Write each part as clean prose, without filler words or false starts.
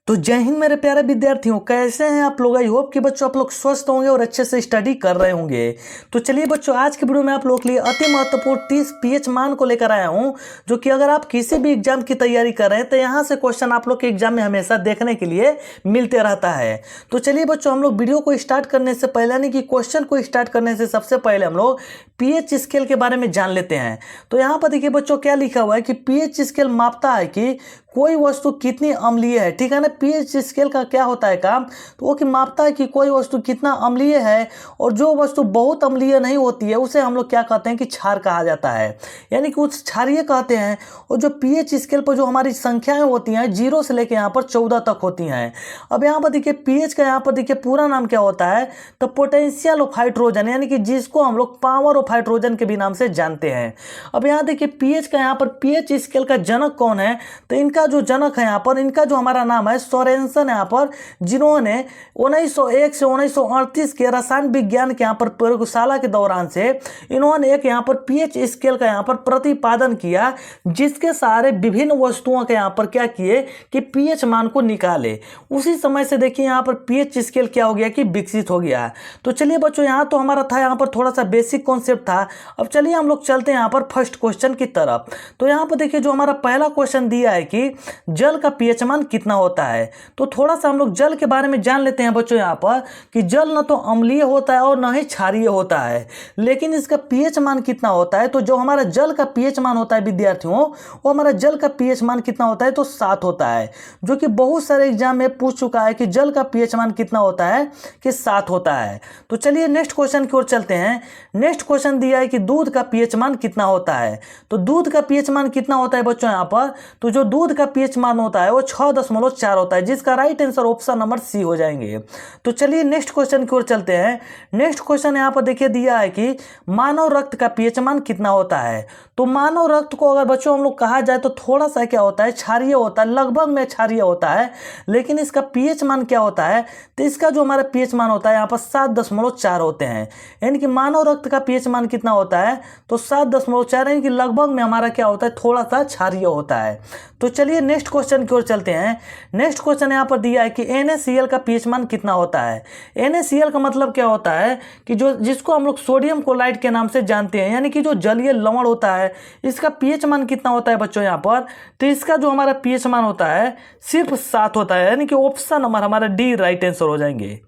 तो जय हिंद मेरे प्यारे विद्यार्थियों, कैसे हैं आप लोग। आई होप कि बच्चों आप लोग स्वस्थ होंगे और अच्छे से स्टडी कर रहे होंगे। तो चलिए बच्चों, आज की वीडियो में आप लोगों के लिए अति महत्वपूर्ण 30 पीएच मान को लेकर आया हूं, जो कि अगर आप किसी भी एग्जाम की तैयारी कर रहे हैं तो यहाँ से क्वेश्चन आप लोग के एग्जाम में हमेशा देखने के लिए मिलते रहता है। तो चलिए बच्चों, हम लोग वीडियो को स्टार्ट करने से पहले, यानी कि क्वेश्चन को स्टार्ट करने से सबसे पहले हम लोग पीएच स्केल के बारे में जान लेते हैं। तो यहाँ पर देखिए बच्चों, क्या लिखा हुआ है कि पीएच स्केल मापता है कि कोई वस्तु कितनी अम्लीय है। ठीक है ना। पीएच स्केल का क्या होता है काम, तो वो कि मापता है कि कोई वस्तु कितना अम्लीय है, और जो वस्तु बहुत अम्लीय नहीं होती है उसे हम लोग क्या कहते हैं कि क्षार कहा जाता है, यानी कि उस क्षारीय कहते हैं। और जो पीएच स्केल पर जो हमारी संख्याएं होती हैं 0 से लेकर यहाँ पर 14 तक होती हैं। अब यहाँ पर देखिए पीएच का यहाँ पर देखिए पूरा नाम क्या होता है, तो पोटेंशियल ऑफ हाइड्रोजन, यानी कि जिसको हम लोग पावर ऑफ हाइड्रोजन के भी नाम से जानते हैं। अब यहाँ देखिए पीएच का यहाँ पर पीएच स्केल का जनक कौन है, तो इनका जो जनक है यहाँ पर, इनका जो हमारा नाम है सोरेनसन यहाँ पर, जिन्होंने 1901 से 1938 के रसायन विज्ञान के यहाँ पर प्रयोगशाला के दौरान से इन्होंने एक यहाँ पर पीएच स्केल का यहाँ पर प्रतिपादन किया, जिसके सहारे विभिन्न वस्तुओं के यहाँ पर क्या किए कि पीएच मान को निकाले। उसी समय से देखिए यहाँ पर पीएच स्केल क्या हो गया कि विकसित हो गया। तो चलिए बच्चों, यहाँ तो हमारा था यहाँ पर थोड़ा सा बेसिक कॉन्सेप्ट था। अब चलिए हम लोग चलते हैं यहाँ पर फर्स्ट क्वेश्चन की तरफ। तो यहाँ पर देखिए जो हमारा पहला क्वेश्चन दिया है कि जल का पीएच मान कितना होता है। तो थोड़ा सा हम लोग जल के बारे में जान लेते हैं बच्चों यहाँ पर, कि जल न तो अम्लीय होता है और न ही क्षारीय होता है, लेकिन इसका पीएच मान कितना होता है। तो जो हमारा जल का पीएच मान होता है विद्यार्थियों, वो हमारा जल का पीएच मान कितना होता है, तो 7 होता है, जो कि बहुत सारे एग्जाम में पूछ चुका है कि जल का पीएच मान कितना होता है, कि 7 होता है। तो चलिए नेक्स्ट क्वेश्चन की ओर चलते हैं। नेक्स्ट क्वेश्चन दिया है कि दूध का पीएच मान कितना होता है। तो दूध का पीएच मान कितना होता है बच्चों यहाँ पर, तो जो दूध का पीएच मान होता है वो 6.4 होता है, जिसका right answer option number C हो जाएंगे। तो चलिए नेक्स्ट क्वेश्चन की ओर चलते हैं। नेक्स्ट क्वेश्चन यहाँ पर देखिए दिया है कि मानव रक्त का पीएच मान कितना होता है। तो मानव रक्त को अगर बच्चों हम लोग कहा जाए तो थोड़ा सा क्या होता है, क्षारीय होता है, लगभग में क्षारीय होता है, लेकिन इसका पीएच मान क्या होता है, तो इसका जो हमारा पीएच मान होता है यहाँ पर 7.4 होते हैं, यानी कि मानव रक्त का पीएच मान कितना होता है, तो 7.4, यानी कि लगभग में हमारा क्या होता है, थोड़ा सा क्षारीय होता है। तो चलिए नेक्स्ट क्वेश्चन की ओर चलते हैं। नेक्स्ट क्वेश्चन यहाँ पर दिया है कि NaCl का पीएच मान कितना होता है। NaCl का मतलब क्या होता है, कि जो जिसको हम लोग सोडियम क्लोराइड के नाम से जानते हैं, यानी कि जो जलीय लवण होता है, इसका पीएच मान कितना होता है बच्चों यहाँ पर, तो इसका जो हमारा पीएच मान होता है सिर्फ 7 होता है, यानी कि ऑप्शन नंबर हमारा डी राइट आंसर हो जाएंगे।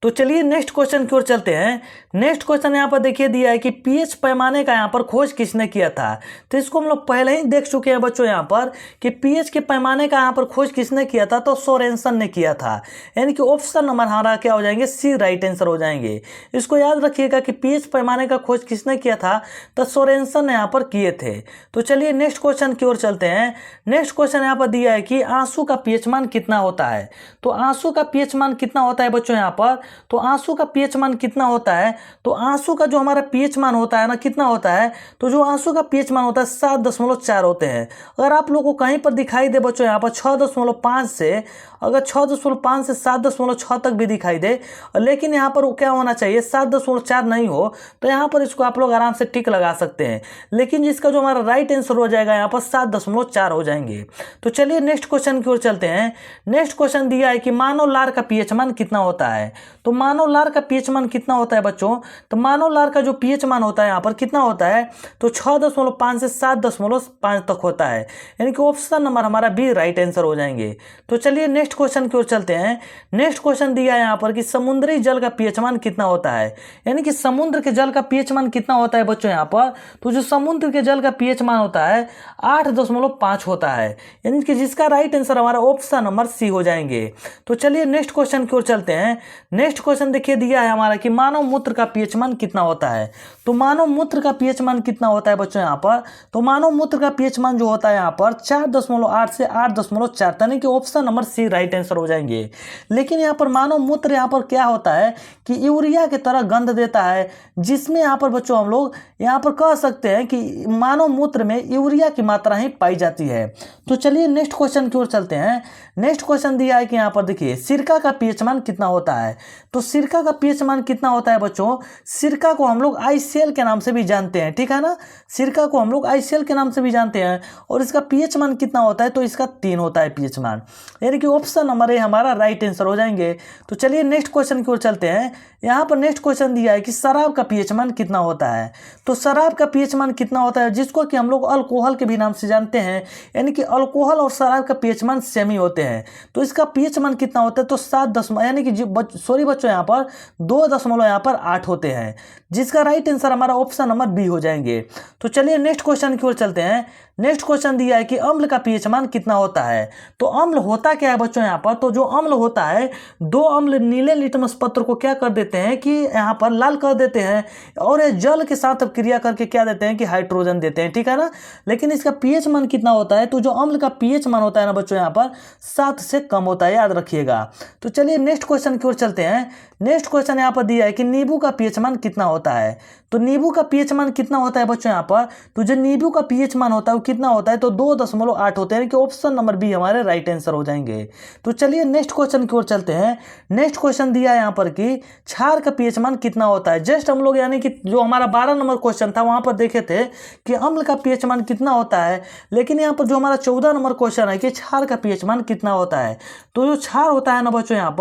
तो चलिए नेक्स्ट क्वेश्चन की ओर चलते हैं। नेक्स्ट क्वेश्चन यहाँ पर देखिए दिया है कि पीएच पैमाने का यहाँ पर खोज किसने किया था। तो इसको हम लोग पहले ही देख चुके हैं बच्चों यहाँ पर, कि पीएच के पैमाने का यहाँ पर खोज किसने किया था, तो सोरेनसन ने किया था, यानी कि ऑप्शन नंबर हमारा क्या हो जाएंगे, सी राइट आंसर हो जाएंगे। इसको याद रखिएगा कि पीएच पैमाने का खोज किसने किया था, तो सोरेनसन ने यहाँ पर किए थे। तो चलिए नेक्स्ट क्वेश्चन की ओर चलते हैं। नेक्स्ट क्वेश्चन यहाँ पर दिया है कि आंसू का पीएच मान कितना होता है। तो आंसू का पीएच मान कितना होता है बच्चों यहाँ पर, तो आंसू का पीएच मान कितना होता है, तो आंसू का जो हमारा पीएच मान होता है ना, कितना होता है, तो जो आंसू का पीएच मान होता है 7.4 होते हैं। अगर आप लोगों को कहीं पर दिखाई दे बच्चों यहाँ पर 6.5 से, अगर 6.5 से 7.6 तक भी दिखाई दे, लेकिन यहाँ पर क्या होना चाहिए, 7.4 नहीं हो, तो यहाँ पर इसको आप लोग आराम से टिक लगा सकते हैं, लेकिन जिसका जो हमारा राइट आंसर हो जाएगा यहाँ पर 7.4 हो जाएंगे। तो चलिए नेक्स्ट क्वेश्चन की ओर चलते हैं। नेक्स्ट क्वेश्चन दिया है कि मानव लार का पीएच मान कितना होता है। तो मानव लार का पीएच मान कितना होता है बच्चों, तो मानव लार का जो पीएच मान होता है यहाँ पर कितना होता है, तो 6.5 से 7.5 तक होता है, यानी कि ऑप्शन नंबर हमारा बी राइट आंसर हो जाएंगे। तो चलिए नेक्स्ट क्वेश्चन की ओर चलते हैं। नेक्स्ट क्वेश्चन दिया है यहाँ पर कि समुद्री जल का पीएच मान कितना होता है, यानी कि समुद्र के जल का पीएच मान कितना होता है बच्चों यहाँ पर, तो जो समुद्र के जल का पीएच मान होता है 8.5 होता है, यानी कि जिसका राइट आंसर हमारा ऑप्शन नंबर सी हो जाएंगे। तो चलिए नेक्स्ट क्वेश्चन की ओर चलते हैं। नेक्स्ट क्वेश्चन देखिए दिया है हमारा कि मानव मूत्र का पीएच मान कितना होता है। तो मानव मूत्र का पीएच मान कितना होता है बच्चों यहाँ पर, तो मानव मूत्र का पीएच मान जो होता है यहाँ पर 4.8 से 8.4, यानी कि option number C right answer हो जाएंगे। लेकिन यहाँ पर मानव मूत्र यहाँ पर क्या होता है कि यूरिया की तरह गंध देता है, जिसमें यहाँ पर बच्चों हम लोग यहाँ पर कह सकते हैं कि मानव मूत्र में यूरिया की मात्रा ही पाई जाती है। तो चलिए नेक्स्ट क्वेश्चन की ओर चलते हैं। नेक्स्ट क्वेश्चन दिया है कि यहाँ पर देखिए सिरका का पीएच मान कितना होता है। तो सिरका का पीएच मान कितना होता है बच्चों? सिरका को हम लोग ICl के नाम से भी जानते हैं, ठीक है ना। सिरका को हम लोग ICl के नाम से भी जानते हैं। और इसका पीएच मान कितना होता है? तो इसका 3 होता है पीएच मान, यानी कि ऑप्शन नंबर ए हमारा राइट आंसर हो जाएंगे। तो चलिए नेक्स्ट क्वेश्चन की ओर चलते हैं। यहाँ पर नेक्स्ट क्वेश्चन दिया है कि शराब का पीएच मान कितना होता है। तो शराब का पीएच मान कितना होता है, जिसको कि हम लोग अल्कोहल के भी नाम से जानते हैं, यानी कि अल्कोहल और शराब का पीएच मान सेम ही होते हैं। तो इसका पीएच मान कितना होता है? तो 7 यानी कि सॉरी बच्चों, यहाँ पर 2.8 होते हैं, जिसका राइट आंसर हमारा ऑप्शन नंबर बी हो जाएंगे। तो चलिए नेक्स्ट क्वेश्चन की ओर चलते हैं। नेक्स्ट क्वेश्चन दिया है कि अम्ल का पीएच मान कितना होता है। तो अम्ल होता क्या है बच्चों यहाँ पर? तो जो अम्ल होता है, 2 अम्ल नीले लिटमस पत्र को क्या कर देते हैं कि यहाँ पर लाल कर देते हैं, और ये जल के साथ क्रिया करके क्या देते हैं कि हाइड्रोजन देते हैं, ठीक है ना। लेकिन इसका पीएच मान कितना होता है? तो जो अम्ल का पीएच मान होता है ना बच्चों, यहाँ पर 7 से कम होता है, याद रखिएगा। तो चलिए नेक्स्ट क्वेश्चन की ओर चलते हैं। नेक्स्ट क्वेश्चन यहाँ पर दिया है कि नींबू का पीएच मान कितना होता है। तो नींबू का पीएच मान कितना होता है बच्चों यहाँ पर? तो जो नींबू का पीएच मान होता है वो कितना होता है? तो 2.8 होते हैं, यानी कि ऑप्शन नंबर बी हमारे राइट आंसर हो जाएंगे। तो चलिए नेक्स्ट क्वेश्चन की ओर चलते हैं। नेक्स्ट क्वेश्चन दिया है यहाँ पर कि क्षार का पीएच मान कितना होता है। जस्ट हम लोग यानी कि जो हमारा 12 नंबर क्वेश्चन था वहां पर देखे थे कि अम्ल का पीएच मान कितना होता है, लेकिन यहाँ पर जो हमारा 14 नंबर क्वेश्चन है कि क्षार का पीएच मान कितना होता है। तो जो क्षार होता है ना बच्चों, यहाँ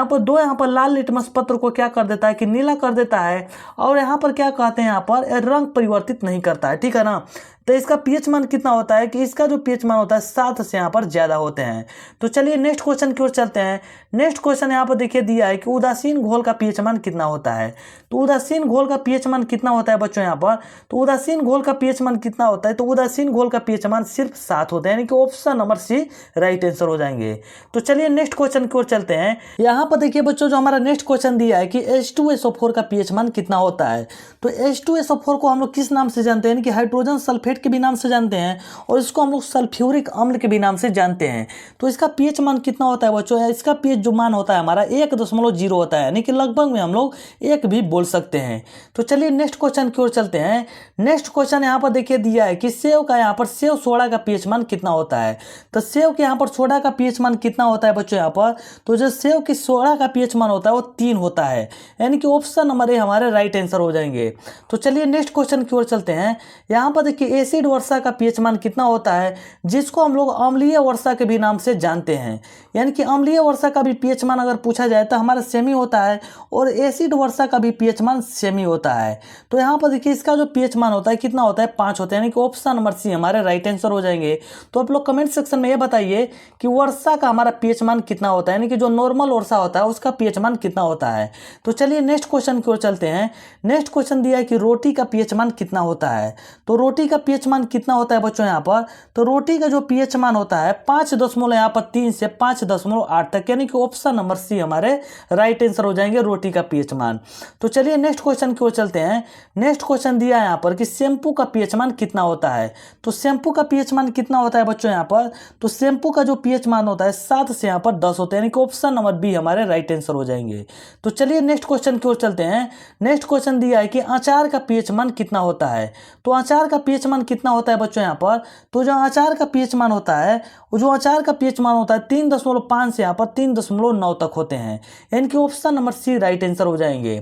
पर 2 यहाँ पर लाल लिटमस पत्र को क्या कर देता है कि नीला कर देता है, और यहाँ पर क्या कहते हैं, यहाँ पर रंग परिवर्तित नहीं करता है, ठीक है ना। तो इसका पीएच मान कितना होता है कि इसका जो पीएच मान होता है 7 से यहाँ पर ज़्यादा होते हैं। तो चलिए नेक्स्ट क्वेश्चन की ओर चलते हैं। नेक्स्ट क्वेश्चन यहाँ पर देखिए दिया है कि उदासीन घोल का पीएच मान कितना होता है। तो उदासीन घोल का पीएच मान कितना होता है बच्चों यहाँ पर? तो उदासीन घोल का पीएच मान कितना होता है? तो उदासीन घोल का पीएच मान सिर्फ 7 होता है, यानी कि option number C right answer हो जाएंगे। तो चलिए नेक्स्ट क्वेश्चन की ओर चलते हैं। यहाँ पर देखिए बच्चों, जो हमारा नेक्स्ट क्वेश्चन दिया है कि H2SO4 का पीएच मान कितना होता है। तो H2SO4 को हम लोग किस नाम से जानते हैं, यानी कि हाइड्रोजन सल्फेट के भी नाम से जानते हैं, और इसको हम लोग सल्फ्यूरिक अम्ल के भी नाम से जानते हैं। तो इसका पीएच मान कितना होता है बच्चों? इसका पीएच जो मान होता है हमारा 1.0 होता है, यानी कि लगभग में हम लोग 1 भी बोल सकते हैं। तो चलिए नेक्स्ट क्वेश्चन की ओर चलते हैं। नेक्स्ट क्वेश्चन यहाँ पर देखिए दिया है कि सेव का यहाँ पर सेव सोडा का पीएच मान कितना होता है। तो सेव के यहाँ पर सोडा का पीएच मान कितना होता है बच्चों यहाँ पर? तो जो सेव की सोडा का पीएच मान होता है वो 3 होता है, यानी कि ऑप्शन नंबर ए हमारे राइट आंसर हो जाएंगे। तो चलिए नेक्स्ट क्वेश्चन की ओर चलते हैं। यहाँ पर देखिए एसिड वर्षा का पीएच मान कितना होता है, जिसको हम लोग अम्लीय वर्षा के भी नाम से जानते हैं। यानी कि अम्लीय वर्षा का भी पीएच मान अगर पूछा जाए तो हमारा सेम ही होता है, और एसिड वर्षा का भी पीएच मान सेम ही होता है। तो यहाँ पर देखिए इसका जो पीएच मान होता है कितना होता है? 5 होता है, यानी कि ऑप्शन नंबर सी हमारे राइट आंसर हो जाएंगे। तो आप लोग कमेंट सेक्शन में ये बताइए कि वर्षा का हमारा पीएच मान कितना होता है, यानी कि जो नॉर्मल वर्षा होता है उसका पीएच मान कितना होता है। तो चलिए नेक्स्ट क्वेश्चन की ओर चलते हैं। नेक्स्ट क्वेश्चन दिया है कि रोटी का पीएच मान कितना होता है। तो रोटी का पीएच मान कितना होता है बच्चों यहाँ पर? तो रोटी का जो पीएच मान होता है 5.3 से 5.8 तक, यानी कि ऑप्शन नंबर सी हमारे राइट आंसर हो जाएंगे, रोटी का पीएच मान। तो चलिए नेक्स्ट क्वेश्चन की ओर चलते हैं। नेक्स्ट क्वेश्चन दिया है यहाँ पर कि शैम्पू का पीएच मान कितना होता है। तो शैम्पू का पीएच मान कितना होता है बच्चों यहाँ पर? तो शैम्पू का जो पीएच मान होता है 7 से यहाँ पर 10 होता है, यानी कि ऑप्शन नंबर बी हमारे राइट आंसर हो जाएंगे। तो चलिए नेक्स्ट क्वेश्चन की ओर चलते हैं। नेक्स्ट क्वेश्चन दिया है कि अचार का पीएच मान कितना होता है। तो अचार का पीएच मान कितना होता है बच्चों यहाँ पर? तो जो अचार का पीएच मान होता है, वो जो अचार का पीएच मान होता है 3.5 से यहाँ पर 3.9 तक होते हैं, यानी कि option number C right answer हो जाएंगे।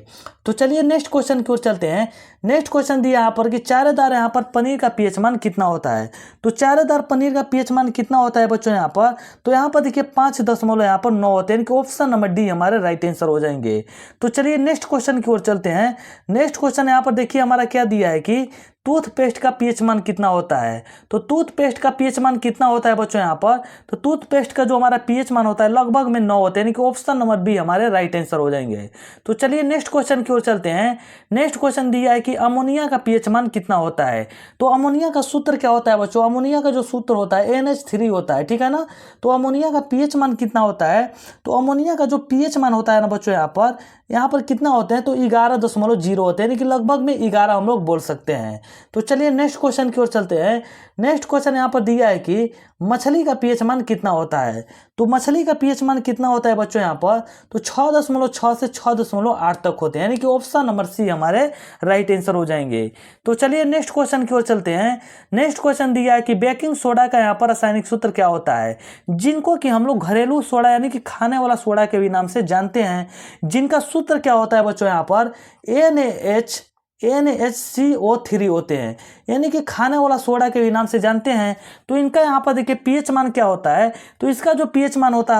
तो चलिए नेक्स्ट क्वेश्चन की ओर चलते हैं। नेक्स्ट क्वेश्चन दिया यहाँ पर कि चारेदार यहाँ पर पनीर का पीएच मान कितना होता है। तो चारेदार पनीर का पीएच मान कितना होता है बच्चों यहाँ पर? तो यहाँ पर देखिए 5.9 होते हैं, यानी कि ऑप्शन नंबर डी हमारे राइट आंसर हो जाएंगे। तो चलिए नेक्स्ट क्वेश्चन की ओर चलते हैं। नेक्स्ट क्वेश्चन यहाँ पर देखिए हमारा क्या दिया है कि टूथपेस्ट का पीएच मान कितना होता है। तो टूथपेस्ट का पीएच मान कितना होता है बच्चों यहाँ पर? तो टूथपेस्ट का जो हमारा पीएच मान होता है लगभग में 9 होते हैं, यानी कि ऑप्शन नंबर बी हमारे राइट आंसर हो जाएंगे। तो चलिए नेक्स्ट क्वेश्चन की ओर चलते हैं। नेक्स्ट क्वेश्चन दिया है कि अमोनिया का पीएच मान कितना होता है। तो अमोनिया का सूत्र क्या होता है बच्चों? अमोनिया का जो सूत्र होता है NH3 होता है, ठीक है ना। तो अमोनिया का पीएच मान कितना होता है? तो अमोनिया का जो पीएच मान होता है ना बच्चों यहाँ पर यहाँ पर कितना होते हैं, तो 11.0 होते हैं, यानी कि लगभग में 11 हम लोग बोल सकते हैं। तो चलिए नेक्स्ट क्वेश्चन की ओर चलते हैं। नेक्स्ट क्वेश्चन यहाँ पर दिया है कि मछली का पीएच मान कितना होता है। तो मछली का पीएच मान कितना होता है बच्चों यहाँ पर, तो 6.6 से 6.8 तक होते हैं, यानी कि ऑप्शन नंबर सी हमारे राइट आंसर हो जाएंगे। तो चलिए नेक्स्ट क्वेश्चन की ओर चलते हैं। नेक्स्ट क्वेश्चन दिया है कि बेकिंग सोडा का यहाँ पर रासायनिक सूत्र क्या होता है, जिनको कि हम लोग घरेलू सोडा यानी कि खाने वाला सोडा के भी नाम से जानते हैं, जिनका सूत्र क्या होता है बच्चों यहाँ पर NaHCO3 होते हैं, यानी कि खाने वाला सोडा के भी नाम से जानते हैं। तो इनका यहाँ पर देखिए पीएच मान क्या होता है, तो इसका जो पीएच मान होता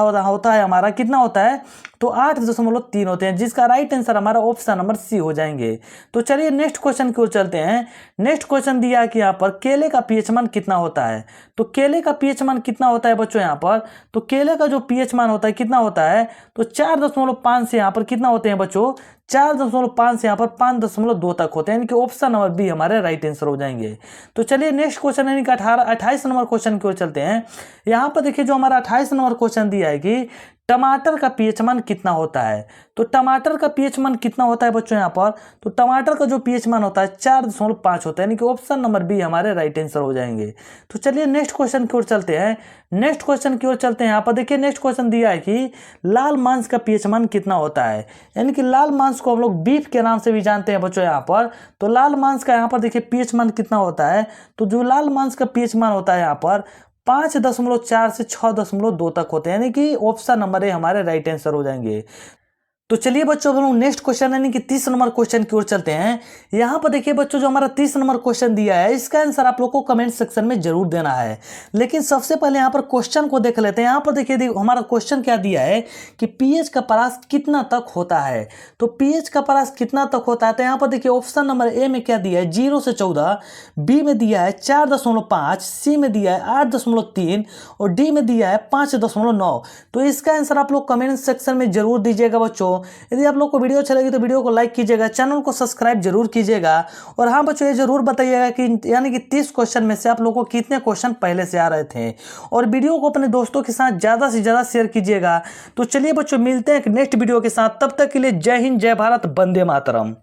है हमारा कितना होता है, तो 8.3 होते हैं, जिसका राइट आंसर हमारा ऑप्शन नंबर सी हो जाएंगे। तो चलिए नेक्स्ट क्वेश्चन की ओर चलते हैं। नेक्स्ट क्वेश्चन दिया है कि यहाँ पर केले का पीएच मान कितना होता है। तो केले का पीएच मान कितना होता है बच्चों यहाँ पर, तो केले का जो पीएच मान होता है कितना होता है, तो 4.5 से यहाँ पर कितना होते हैं बच्चों, 4.5 से यहाँ पर 5.2 तक होते हैं, यानी कि ऑप्शन नंबर बी हमारे राइट आंसर हो जाएंगे। तो चलिए नेक्स्ट क्वेश्चन यानी कि 28 नंबर क्वेश्चन की ओर चलते हैं। यहाँ पर देखिए जो हमारा 28 नंबर क्वेश्चन दिया है कि टमाटर का पीएच मान कितना होता है। तो टमाटर का पीएच मान कितना होता है बच्चों यहाँ पर, तो टमाटर का जो पीएच मान होता है 4.5 होता है, यानी कि ऑप्शन नंबर बी हमारे राइट आंसर हो जाएंगे। तो चलिए नेक्स्ट क्वेश्चन की ओर चलते हैं। नेक्स्ट क्वेश्चन की ओर चलते हैं। यहाँ पर देखिए नेक्स्ट क्वेश्चन दिया है कि लाल मांस का पीएच मान कितना होता है, यानी कि लाल मांस को हम लोग बीफ के नाम से भी जानते हैं बच्चों यहाँ पर। तो लाल मांस का यहाँ पर देखिए पीएच मान कितना होता है, तो जो लाल मांस का पीएच मान होता है यहाँ पर 5.4 से 6.2 तक होते हैं, यानी कि ऑप्शन नंबर ए हमारे राइट आंसर हो जाएंगे। तो चलिए बच्चों हम लोग नेक्स्ट क्वेश्चन यानी कि 30 नंबर क्वेश्चन की ओर चलते हैं। यहाँ पर देखिए बच्चों जो हमारा 30 नंबर क्वेश्चन दिया है, इसका आंसर आप लोग को कमेंट सेक्शन में जरूर देना है। लेकिन सबसे पहले यहाँ पर क्वेश्चन को देख लेते हैं। यहाँ पर देखिए हमारा क्वेश्चन क्या दिया है कि पीएच का परास कितना तक होता है। तो पीएच का परास कितना तक होता है, तो यहाँ पर देखिए ऑप्शन नंबर ए में क्या दिया है 0 से 14, बी में दिया है 4.5, सी में दिया है 8.3 और डी में दिया है 5.9। तो इसका आंसर आप लोग कमेंट सेक्शन में जरूर दीजिएगा बच्चों। यदि आप लोग को वीडियो अच्छा लगी तो वीडियो को लाइक कीजिएगा, चैनल को सब्सक्राइब जरूर कीजिएगा। और हाँ बच्चों ये जरूर बताइएगा कि यानी कि 30 क्वेश्चन में से आप लोगों को कितने क्वेश्चन पहले से आ रहे थे, और वीडियो को अपने दोस्तों के साथ ज़्यादा से ज़्यादा शेयर कीजिएगा। तो चलिए बच्चों मिलते हैं एक नेक्स्ट वीडियो के साथ, तब तक के लिए जय हिंद, जय भारत, वंदे मातरम।